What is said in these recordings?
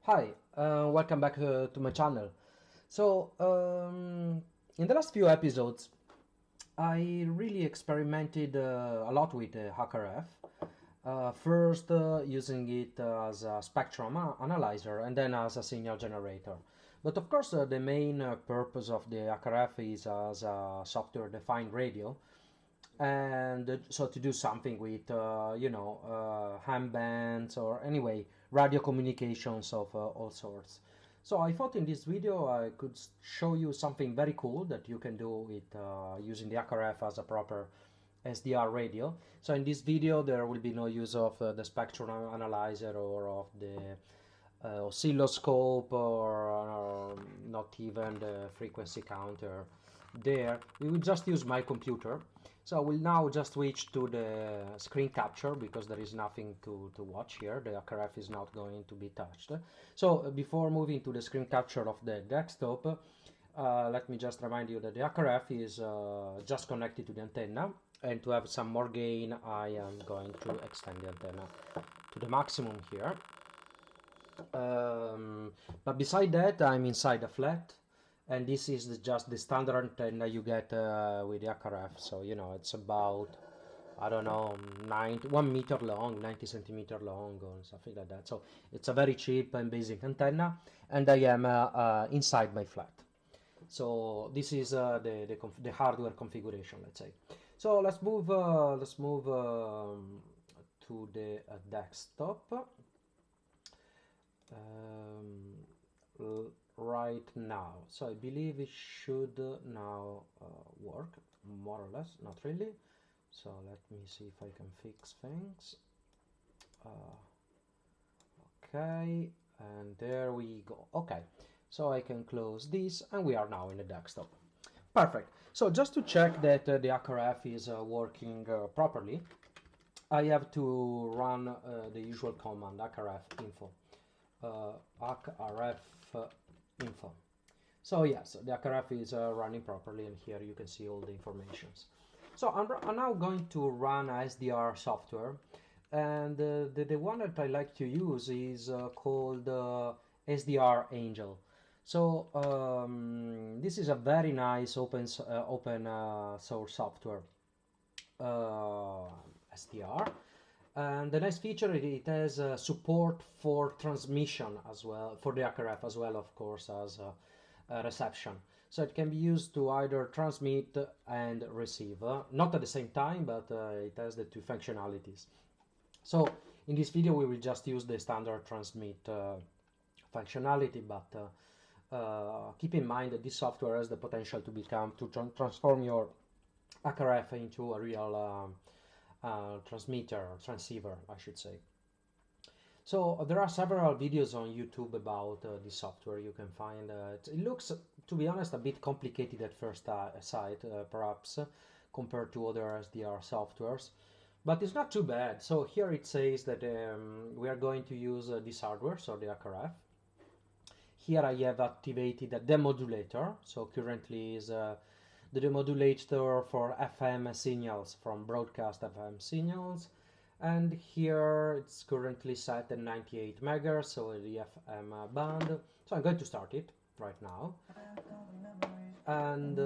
Hi, welcome back to my channel. In the last few episodes, I really experimented a lot with HackRF. First, using it as a spectrum analyzer and then as a signal generator. But of course, the main purpose of the HackRF is as a software-defined radio, and so to do something with ham bands or anyway radio communications of all sorts. So I thought in this video I could show you something very cool that you can do with using the HackRF as a proper SDR radio. So in this video there will be no use of the spectrum analyzer or of the oscilloscope or not even the frequency counter there. We will just use my computer. So I will now just switch to the screen capture because there is nothing to watch here. The HackRF is not going to be touched. So before moving to the screen capture of the desktop, let me just remind you that the HackRF is just connected to the antenna, and to have some more gain I am going to extend the antenna to the maximum here. But beside that, I'm inside a flat, and this is just the standard antenna you get with the HackRF. So it's about, I don't know, 1 meter long, 90 centimeter long or something like that. So it's a very cheap and basic antenna, and I am inside my flat. So this is the hardware configuration, let's say. So let's move to the desktop. Right now, so I believe it should now work, more or less, not really. So let me see if I can fix things. Okay, and there we go. Okay, so I can close this, and we are now in the desktop. Perfect. So just to check that the HackRF is working properly, I have to run the usual command HackRF info. HackRF info. So yes, the HackRF is running properly, and here you can see all the informations. So I'm now going to run SDR software, and the one that I like to use is called SDR Angel. So this is a very nice open source software SDR. And the nice feature, it has support for transmission as well, for the HackRF as well, of course, as reception. So it can be used to either transmit and receive, not at the same time, but it has the two functionalities. So in this video we will just use the standard transmit functionality, but keep in mind that this software has the potential to transform your HackRF into a real transmitter or transceiver, I should say. So there are several videos on YouTube about this software. You can find it looks, to be honest, a bit complicated at first sight, perhaps compared to other SDR softwares, but it's not too bad. So here it says that we are going to use this hardware, so the HackRF. Here I have activated a demodulator, so currently is the demodulator for FM signals, from broadcast FM signals, and here it's currently set at 98 megahertz, so the FM band. So I'm going to start it right now, and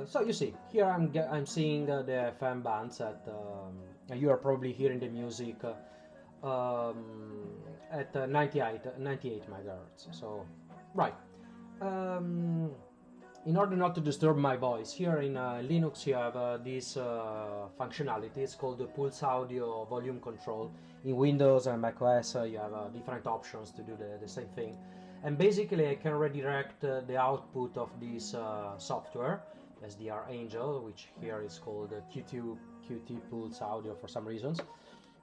so you see here I'm seeing the FM bands at you are probably hearing the music at 98 megahertz. So right. In order not to disturb my voice, here in Linux you have this functionality. It's called the Pulse Audio Volume Control. In Windows and macOS you have different options to do the same thing. And basically I can redirect the output of this software, SDR Angel, which here is called QT Pulse Audio for some reasons,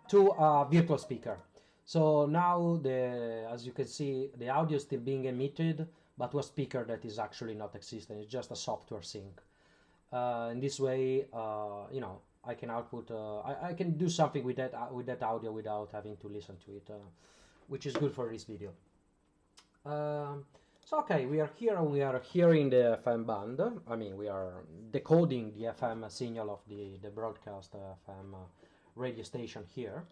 to a virtual speaker. So now, as you can see, the audio is still being emitted, but to a speaker that is actually not existing. It's just a software sync. In this way, I can output. I can do something with that audio without having to listen to it, which is good for this video. So okay, we are here and we are hearing the FM band. I mean, we are decoding the FM signal of the broadcast FM radio station here.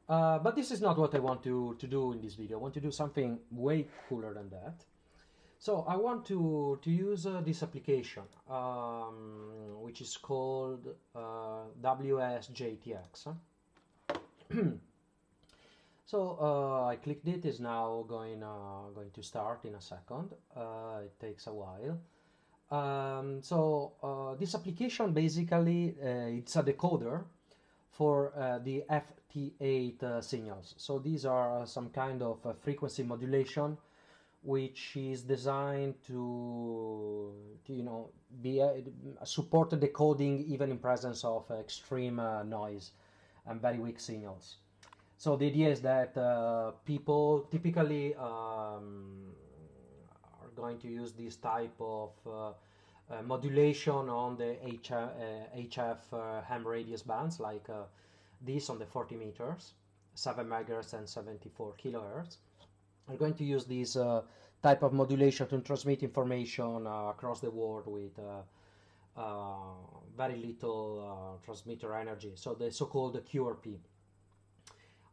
But this is not what I want to do in this video. I want to do something way cooler than that. So I want to use this application, which is called WSJT-X. So I clicked it. It's now going to start in a second. It takes a while. This application basically it's a decoder for the FT8 signals. So these are some kind of frequency modulation, which is designed to you know, be support the decoding even in presence of extreme noise and very weak signals. So the idea is that people typically are going to use this type of modulation on the HF ham radius bands, like this on the 40 meters, 7 megahertz and 74 kilohertz. Are going to use this type of modulation to transmit information across the world with very little transmitter energy, so the so-called QRP.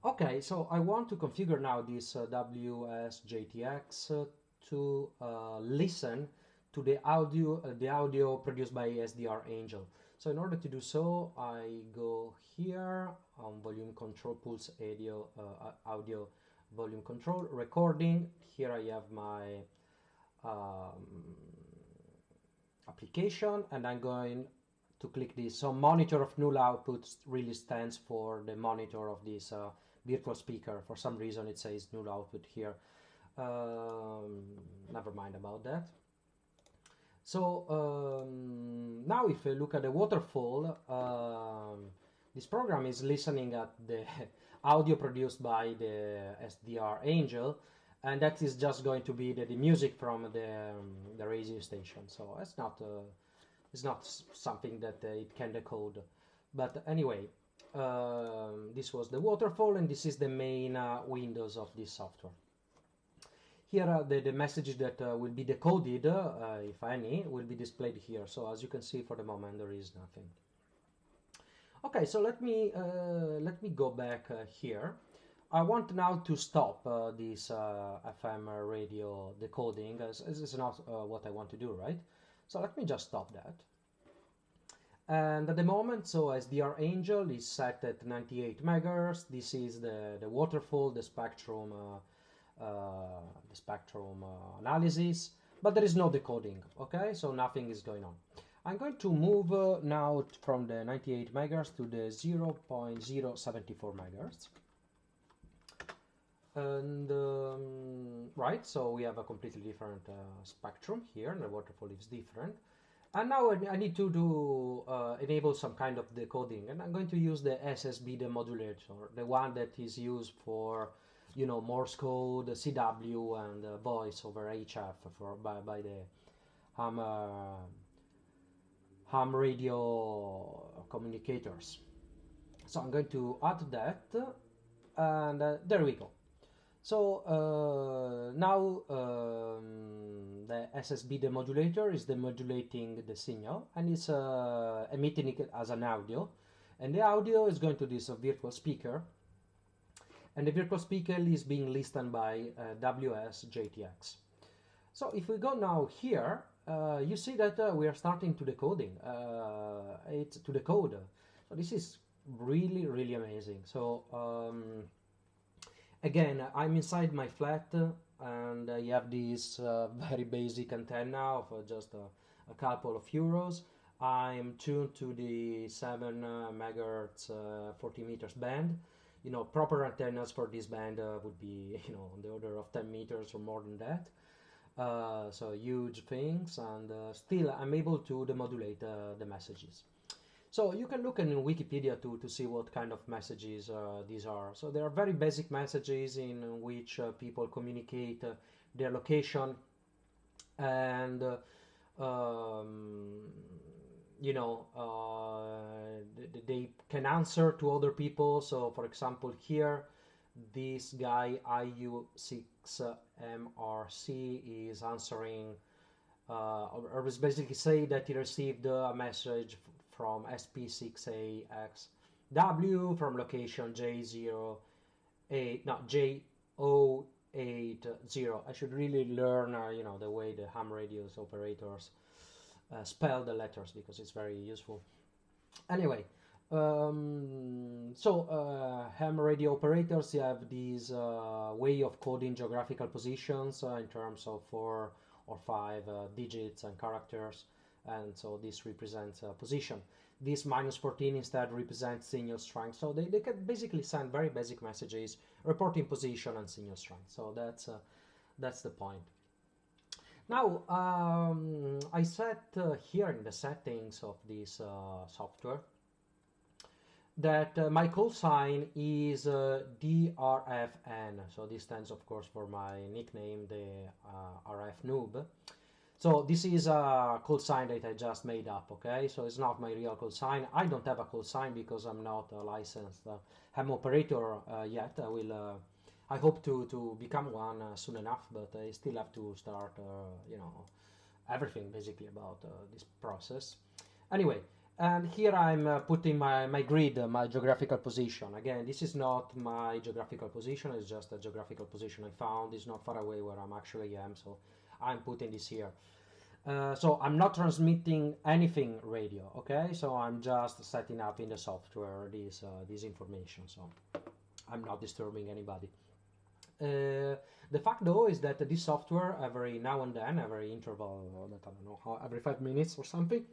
Okay, so I want to configure now this WSJT-X to listen to the audio produced by SDR Angel. So in order to do so, I go here on volume control, pulse audio volume control, recording. Here I have my application, and I'm going to click this. So monitor of null output really stands for the monitor of this virtual speaker. For some reason it says null output here. Never mind about that. So now if I look at the waterfall, this program is listening at the audio produced by the SDR Angel, and that is just going to be the music from the radio station. So it's not something that it can decode. But anyway, this was the waterfall, and this is the main windows of this software. Here are the messages that will be decoded, if any, will be displayed here. So as you can see, for the moment there is nothing. Okay, so let me go back here. I want now to stop this FM radio decoding, as it's not what I want to do, right? So let me just stop that. And at the moment, so SDR Angel is set at 98 megahertz. This is the waterfall, the spectrum analysis, but there is no decoding. Okay, so nothing is going on. I'm going to move now from the 98 megahertz to the 0.074 megahertz. And right, so we have a completely different spectrum here, and the waterfall is different. And now I need to enable some kind of decoding, and I'm going to use the SSB demodulator, the one that is used for, you know, Morse code, CW, and voice over HF by the ham radio communicators. So I'm going to add that, and there we go. So now the SSB demodulator is demodulating the signal, and it's emitting it as an audio, and the audio is going to this virtual speaker, and the virtual speaker is being listened by WSJT-X. So if we go now here, you see that we are starting to decoding. It's to decode. So this is really, really amazing. So again, I'm inside my flat, and I have this very basic antenna of just a couple of euros. I'm tuned to the 7 megahertz 40 meters band. You know, proper antennas for this band would be, you know, on the order of 10 meters or more than that. So huge things, and still I'm able to demodulate the messages. So you can look in Wikipedia to see what kind of messages these are. So there are very basic messages in which people communicate their location, and you know, they can answer to other people. So for example, here this guy IU6MRC is answering or is basically say that he received a message from SP6AXW from location J0 J080. I should really learn, you know, the way the ham radios operators spell the letters, because it's very useful. Anyway, ham radio operators, you have this way of coding geographical positions in terms of 4 or 5 digits and characters, and so this represents position. This -14 instead represents signal strength, so they can basically send very basic messages reporting position and signal strength. So that's the point. Now, I set here in the settings of this software that my call sign is DRFN. So this stands, of course, for my nickname, the RF noob. So this is a call sign that I just made up, okay? So it's not my real call sign. I don't have a call sign because I'm not a licensed ham operator yet. I hope to become one soon enough, but I still have to start, you know, everything basically about this process. Anyway, and here I'm putting my grid, my geographical position. Again, this is not my geographical position, it's just a geographical position I found. It's not far away where I'm actually am, so I'm putting this here. So I'm not transmitting anything radio, okay? So I'm just setting up in the software this information, so I'm not disturbing anybody. The fact though is that this software, every now and then, every interval, that I don't know, how, every 5 minutes or something,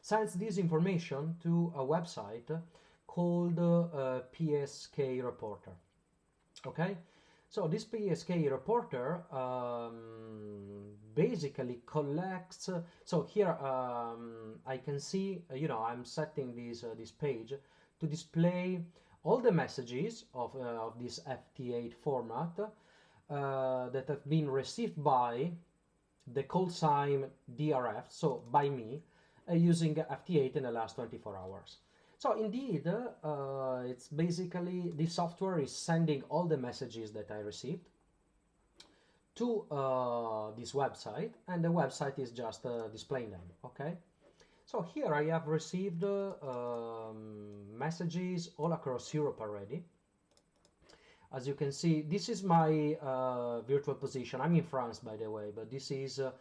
sends this information to a website called PSK Reporter. Okay, so this PSK Reporter basically collects. So here I can see, you know, I'm setting this page to display all the messages of this FT8 format that have been received by the call sign DRF, so by me, using FT8 in the last 24 hours. So indeed, it's basically, this software is sending all the messages that I received to this website, and the website is just displaying them, okay? So here I have received messages all across Europe already. As you can see, this is my virtual position. I'm in France, by the way, but this is a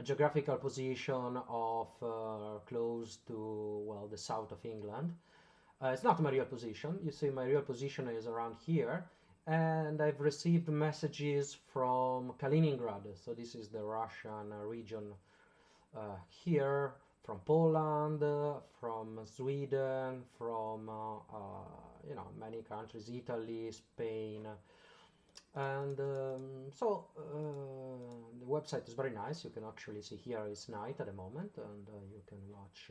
geographical position of close to, well, the south of England. It's not my real position. You see, my real position is around here, and I've received messages from Kaliningrad. So this is the Russian region here, from Poland, from Sweden, from you know, many countries, Italy, Spain, and so the website is very nice. You can actually see here it's night at the moment, and you can watch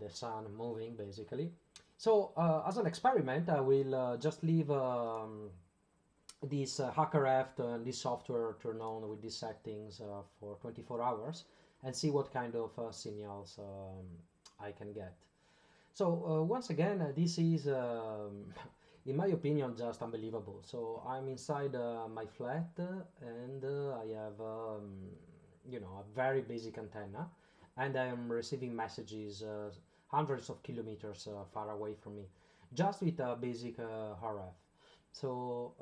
the sun moving basically. So as an experiment, I will just leave this HackRF and this software turned on with these settings for 24 hours and see what kind of signals I can get. So once again, this is in my opinion just unbelievable. So I'm inside my flat, and I have you know, a very basic antenna, and I am receiving messages hundreds of kilometers far away from me, just with a basic RF. So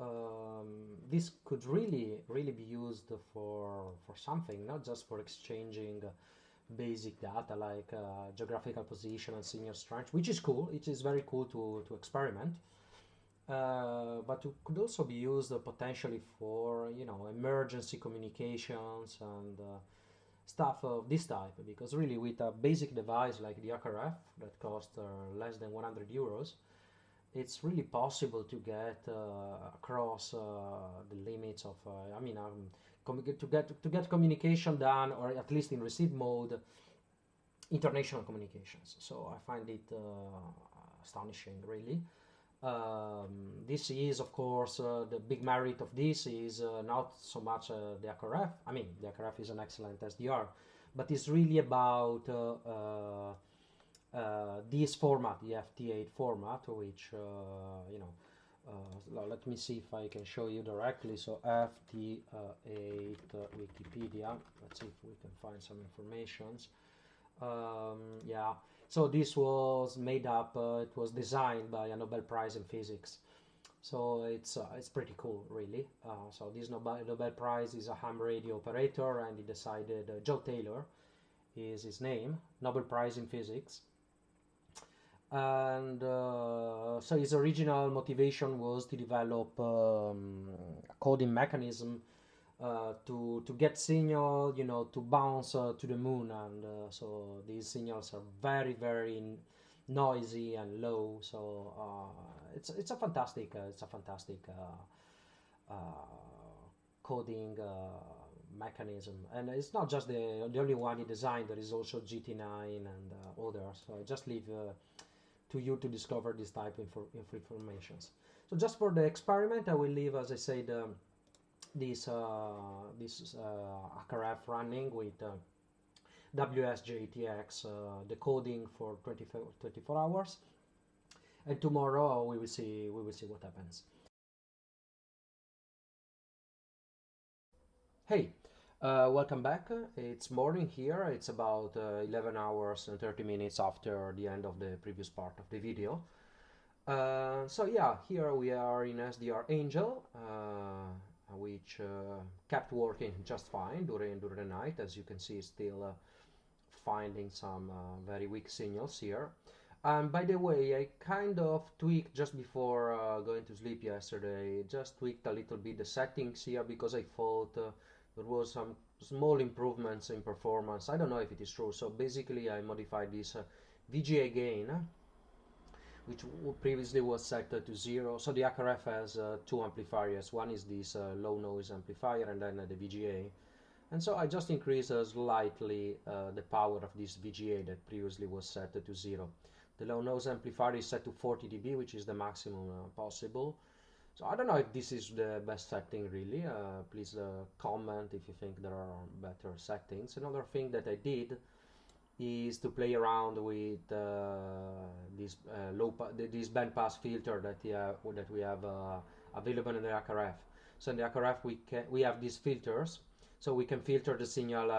this could really be used for something, not just for exchanging basic data like geographical position and signal strength, which is cool. It is very cool to experiment, but it could also be used potentially for, you know, emergency communications and stuff of this type, because really with a basic device like the HackRF that costs less than 100 euros, it's really possible to get across the limits of I mean, to get communication done, or at least in receive mode, international communications. So I find it astonishing, really. This is, of course, the big merit of this is not so much the HackRF. I mean, the HackRF is an excellent SDR, but it's really about this format, the FT8 format, which you know, let me see if I can show you directly. So FT8 Wikipedia, let's see if we can find some informations. Yeah, so this was made up, it was designed by a Nobel Prize in Physics, So it's pretty cool, really. So this Nobel Prize is a ham radio operator, and he decided Joe Taylor is his name, Nobel Prize in Physics. And so his original motivation was to develop a coding mechanism to get signal, to bounce to the moon, and so these signals are very noisy and low. So it's a fantastic uh, coding mechanism, and it's not just the only one he designed. There is also GT9 and others. So I just leave to you to discover this type of informations. So just for the experiment, I will leave, as I said, this HackRF running with WSJT-X decoding for 24 hours, and tomorrow we will see what happens. Hey, welcome back. It's morning here. It's about 11 hours and 30 minutes after the end of the previous part of the video. So yeah, here we are in SDR Angel, which kept working just fine during the night. As you can see, still finding some very weak signals here. By the way, I kind of tweaked just before going to sleep yesterday, just tweaked a little bit the settings here because I thought there was some small improvements in performance. I don't know if it is true. So basically I modified this VGA gain, which previously was set to 0. So the HackRF has two amplifiers. One is this low noise amplifier, and then the VGA. And so I just increased slightly the power of this VGA that previously was set to 0. The low noise amplifier is set to 40 dB, which is the maximum possible. So I don't know if this is the best setting really. Please comment if you think there are better settings. Another thing that I did is to play around with this this bandpass filter that we have available in the HackRF. So in the HackRF we have these filters, so we can filter the signal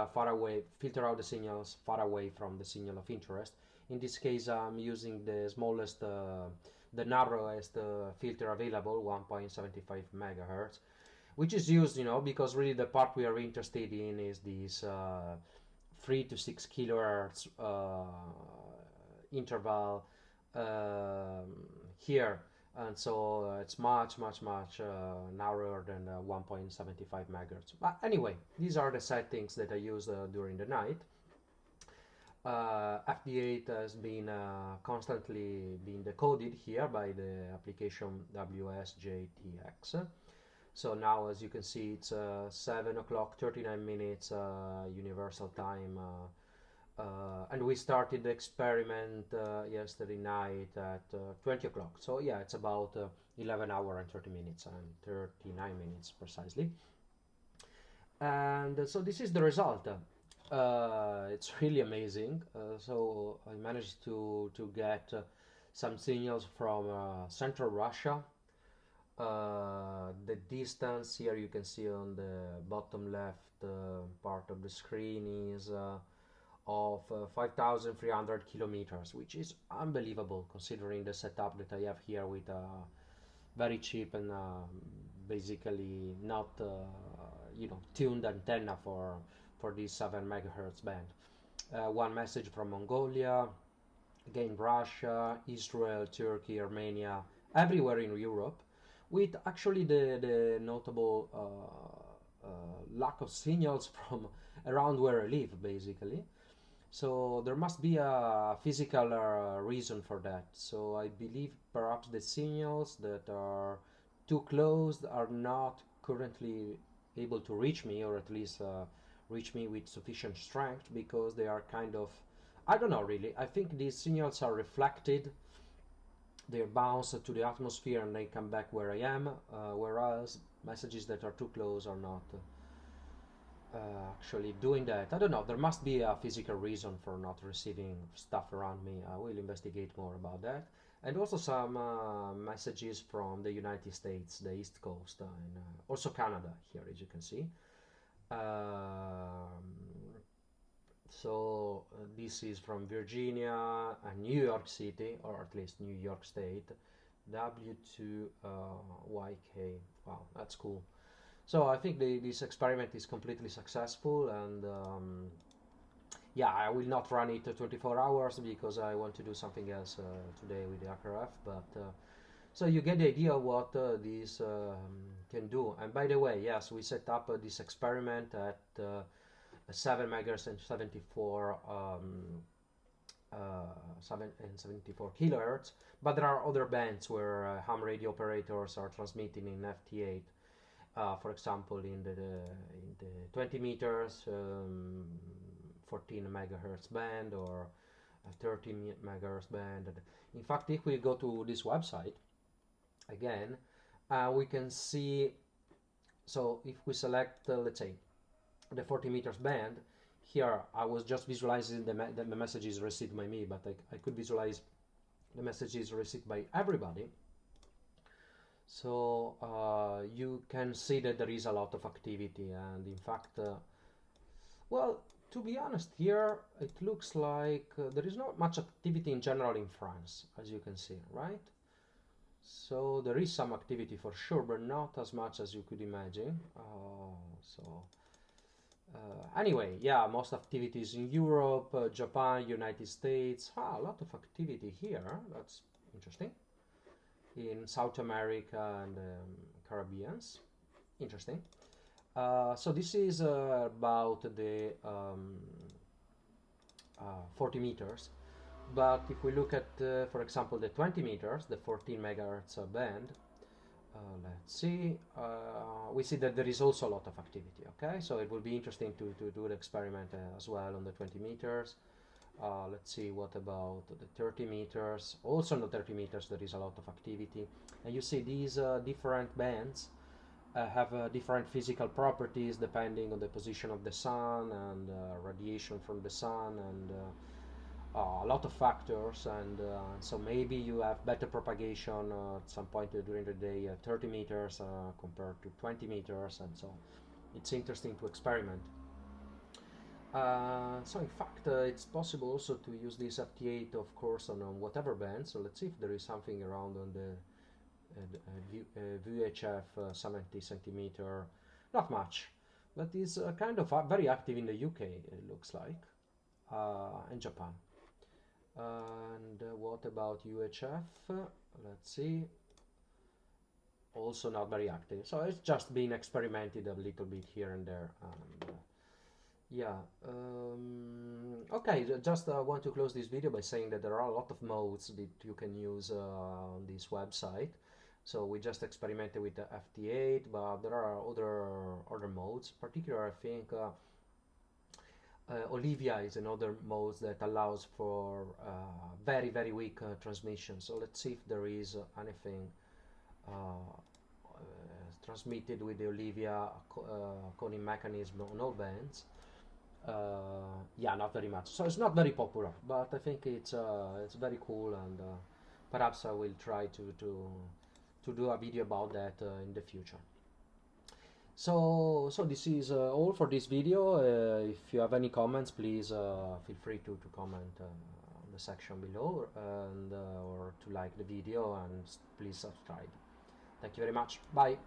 filter out the signals far away from the signal of interest. In this case, I'm using the smallest, the narrowest filter available, 1.75 megahertz, which is used, because really the part we are interested in is this 3 to 6 kilohertz interval here, and so it's much narrower than 1.75 megahertz. But anyway, these are the settings that I use during the night. FT8 has been constantly being decoded here by the application WSJT-X. So now, as you can see, it's 7 o'clock 39 minutes universal time, and we started the experiment yesterday night at 20 o'clock. So yeah, it's about 11 hours and 30 minutes and 39 minutes precisely. And so this is the result. It's really amazing. So I managed to get some signals from central Russia. The distance here you can see on the bottom left part of the screen is of 5,300 kilometers, which is unbelievable considering the setup that I have here with a very cheap and basically not tuned antenna for this 7 megahertz band. One message from Mongolia, again Russia, Israel, Turkey, Armenia, everywhere in Europe, with actually the notable lack of signals from around where I live, basically. So there must be a physical reason for that. So I believe perhaps the signals that are too close are not currently able to reach me, or at least reach me with sufficient strength, because they are kind of, I don't know really. I think these signals are reflected, they bounce to the atmosphere and they come back where I am, whereas messages that are too close are not actually doing that. I don't know, there must be a physical reason for not receiving stuff around me. I will investigate more about that. And also some messages from the United States, the East Coast, and also Canada here, as you can see. So this is from Virginia and New York City, or at least New York State. W2YK. Wow, that's cool. So I think this experiment is completely successful, and yeah, I will not run it 24 hours because I want to do something else today with the HackRF, but so you get the idea of what this can do. And by the way, yes, we set up this experiment at 7 megahertz and 74 kilohertz, but there are other bands where ham radio operators are transmitting in FT8. For example, in the 20 meters, 14 megahertz band, or a 30 megahertz band. In fact, if we go to this website again, we can see. So if we select, let's say, the 40 meters band, here I was just visualizing the messages received by me, but I could visualize the messages received by everybody. So you can see that there is a lot of activity, and in fact, well, to be honest, here it looks like there is not much activity in general in France, as you can see, right? So there is some activity for sure, but not as much as you could imagine. Anyway, yeah, most activities in Europe, Japan, United States. A lot of activity here. That's interesting. In South America and Caribbeans. Interesting. So this is about the 40 meters. But if we look at, for example, the 20 meters, the 14 megahertz band, let's see, we see that there is also a lot of activity, okay? So it will be interesting to do the experiment as well on the 20 meters. Let's see, what about the 30 meters? Also on the 30 meters there is a lot of activity. And you see these different bands have different physical properties depending on the position of the sun and radiation from the sun, and a lot of factors, and so maybe you have better propagation at some point during the day at 30 meters compared to 20 meters, and so it's interesting to experiment. So in fact it's possible also to use this FT8, of course, on whatever band. So let's see if there is something around on the VHF 70 centimeter. Not much, but it's kind of very active in the UK, it looks like, and Japan. And what about UHF? Let's see. Also not very active. So it's just been experimented a little bit here and there. And, yeah. Okay, just want to close this video by saying that there are a lot of modes that you can use on this website. So we just experimented with the FT8, but there are other modes. Particularly, I think Olivia is another mode that allows for very, very weak transmission. So let's see if there is anything transmitted with the Olivia coding mechanism on all bands. Yeah, not very much. So it's not very popular, but I think it's very cool, and perhaps I will try to do a video about that in the future. So this is all for this video. If you have any comments, please feel free to comment on the section below, and or to like the video, and please subscribe. Thank you very much. Bye.